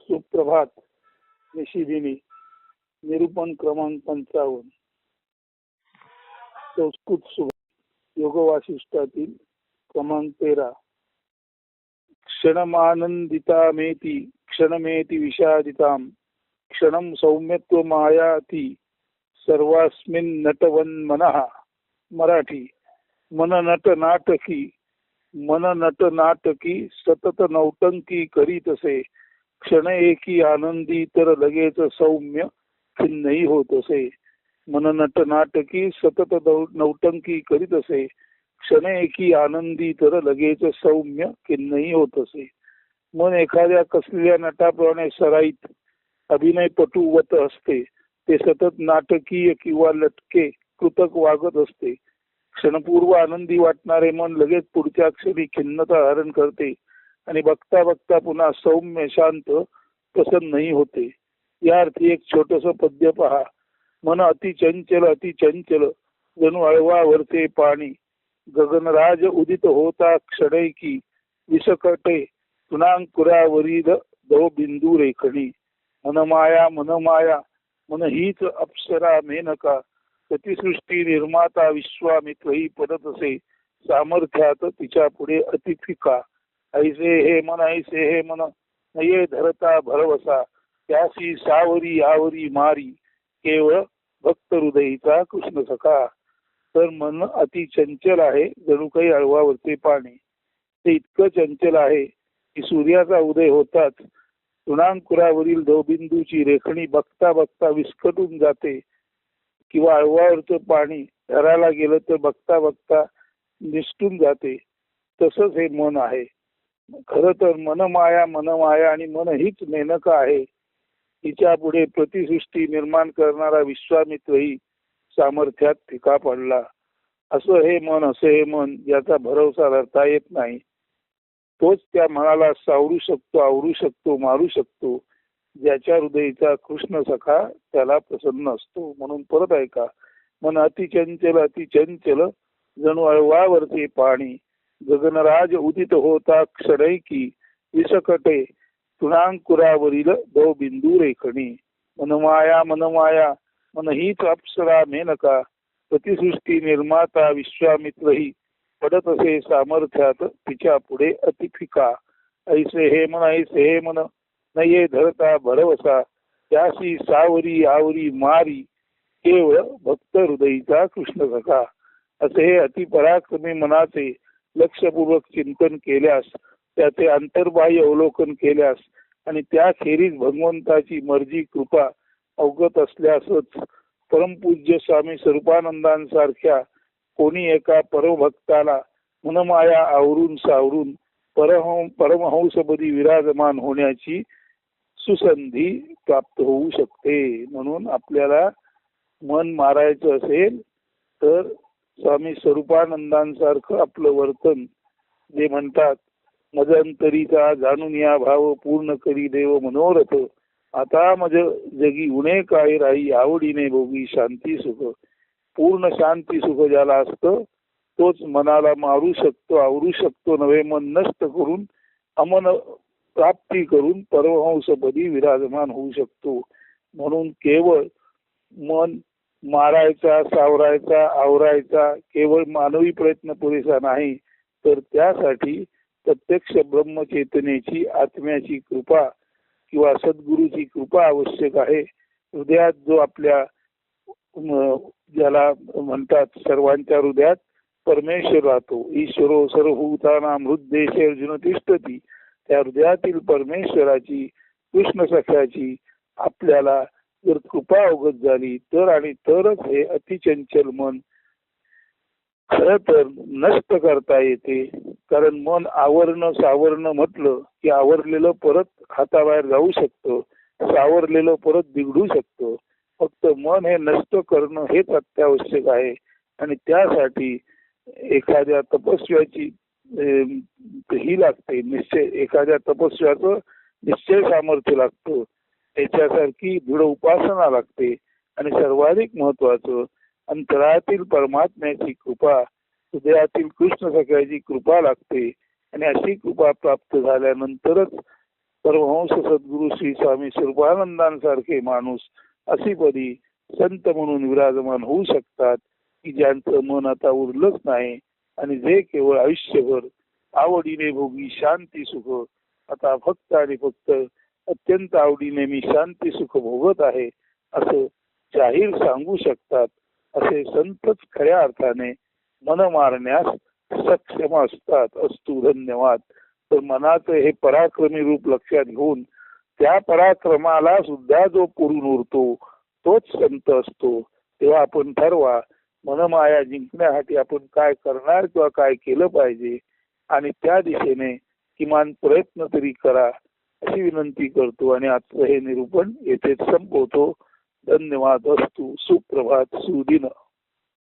सुप्रभात निशिदिनी निरूपण क्रमांक 55 संस्कृत सुभाष योग वासिष्ठातील क्रमांक 13 क्षणमानंदितामेति क्षणमेति विषादिताम क्षणं सौम्यत्व मायाति सर्वास्मिन् नटवन् मनः मराठी मन नट नाटकी सतत नौटंकी करीतसे क्षण एकी आनंदी तर लगेच सौम्य खिन्नही होत असे. मन नट नाटकी सतत नौटंकी करीत असे क्षण एकी आनंदी तर लगेच सौम्य खिन्नही होत असे. मन एखाद्या कसलेल्या नटाप्रमाणे सराईत अभिनयपटूवत असते. ते सतत नाटकीय किंवा लटके कृतक वागत असते. क्षणपूर्व आनंदी वाटणारे मन लगेच पुढच्या क्षणी खिन्नता धारण करते आणि बघता बघता पुन्हा सौम्य शांत प्रसन्नही होते. या अर्थी एक छोटस पद्य पहा. मन अति चंचल जणू अळवावरचे पाणी गगनराज उदित होता क्षणैकी विसकटे तुणांकुरावरील दो बिंदू रेखणी. मनमाया मन हीच अप्सरा मेनका प्रतिसृष्टी निर्माता विश्वामित्रही पडत असे सामर्थ्यात तिच्या पुढे अतिफिका. ऐसे हे मन नये धरता भरवसा त्यासी सावरी आवरी मारी केवळ भक्त हृदयीचा कृष्ण सखा. तर मन अति चंचल आहे जणू काही अळवावरचे पाणी. ते इतकं चंचल आहे की सूर्याचा उदय होताच तुणांकुरावरील दवबिंदूची रेखणी बघता बघता विस्कटून जाते किंवा अळवावरचं पाणी धरायला गेलं तर बघता बघता निसटून जाते. तसंच हे मन आहे. खर तर मनमाया आणि मन हीच मेनका आहे. तिच्या पुढे प्रतिसृष्टी निर्माण करणारा विश्वामित्रही सामर्थ्यात फिका पडला. असं हे मन याचा भरवसा धरता येत नाही. तोच त्या मनाला सावरू शकतो, आवरू शकतो, मारू शकतो. ज्याच्या हृदयीचा कृष्ण सखा त्याला प्रसन्न असतो. म्हणून परत ऐका. मन अति चंचल जणू अळवावरचे पाणी गगनराज उदित होता क्षणैकी विसकटे तुणांकुरावरील दो बिंदू रेखणी. मनमाया मन हीच अप्सरा मेनका प्रतिसृष्टी निर्माता विश्वामित्रही पडत असे सामर्थ्यात तिच्या पुढे अतिफिका. ऐसे हे मन नये धरता भरवसा त्यासी सावरी आवरी मारी केवळ भक्त हृदयीचा कृष्ण सखा. असे हे अतिपराक्रमी मनाचे लक्षपूर्वक चिंतन केल्यास त्याचे अंतर्बाह्य अवलोकन केल्यास आणि त्याखेरीज भगवंताची मर्जी कृपा अवगत असल्यासच परमपूज्य स्वामी स्वरूपानंदांसारख्या कोणी एका परमभक्ताला मनमाया आवरून सावरून परमहंसपदी विराजमान होण्याची सुसंधी प्राप्त होऊ शकते. म्हणून आपल्याला मन मारायचं असेल तर स्वामी स्वरूपानंदांसारखं आपलं वर्तन जे म्हणतात मजंतरीचा जाणून या भाव पूर्ण करी देव मनोरथ आता मज जगी उणे काय राही आवडीने भोगी शांती सुख. पूर्ण शांती सुख ज्याला असतं तोच मनाला मारू शकतो, आवरू शकतो नव्हे. मन नष्ट करून अमन प्राप्ती करून परमहंसपदी विराजमान होऊ शकतो. म्हणून केवळ मन मारायचा, सावरायचा, आवरायचा केवळ मानवी प्रयत्न पुरेसा नाही, तर त्यासाठी प्रत्यक्ष ब्रह्मचेतनेची आत्म्याची कृपा किंवा सद्गुरूची कृपा आवश्यक आहे. हृदयात जो आपल्या ज्याला म्हणतात सर्वांच्या हृदयात परमेश्वर राहतो. ईश्वरो सर्वभूतानां हृद्देशे अर्जुन तिष्ठती. त्या हृदयातील परमेश्वराची कृष्ण सख्याची आपल्याला जर कृपा अवगत झाली तर आणि तरच हे अतिचंचल मन खर तर नष्ट करता येते. कारण मन आवरणं सावरणं म्हटलं की आवरलेलं परत हाताबाहेर जाऊ शकतं, सावरलेलं परत बिघडू शकतं. फक्त मन हे नष्ट करणं हेच अत्यावश्यक आहे. आणि त्यासाठी एखाद्या तपस्व्याची ही लागते निश्चय. एखाद्या तपस्व्याचं निश्चय सामर्थ्य लागतं. त्याच्यासारखी दृढ उपासना लागते. आणि सर्वाधिक महत्वाचं अंतरातील परमात्म्याची कृपा, हृदयातील कृष्ण सख्याची कृपा लागते. आणि अशी कृपा प्राप्त झाल्यानंतरच परमहंस सद्गुरू श्री स्वामी स्वरूपानंदांसारखे माणूस अशी पदी संत म्हणून विराजमान होऊ शकतात की ज्यांचं मन आता उरलंच नाही आणि जे केवळ आयुष्यभर आवडीने भोगी शांती सुख आता फक्त आणि फक्त अत्यंत आवडीने मी शांती सुख भोगत आहे असं जाहीर सांगू शकतात. असे संतच खऱ्या अर्थाने मन मारण्यास सक्षम असतात. अस्तु धन्यवाद. तर मनाचं हे पराक्रमी रूप लक्षात घेऊन त्या पराक्रमाला सुद्धा जो पुरून उरतो तोच संत असतो. तेव्हा आपण ठरवा मनमाया जिंकण्यासाठी आपण काय करणार किंवा काय केलं पाहिजे आणि त्या दिशेने किमान प्रयत्न तरी करा अशी विनंती करतो आणि आजचं हे निरूपण येथेच संपवतो. धन्यवाद. अस्तु. सुप्रभात. सुदिन.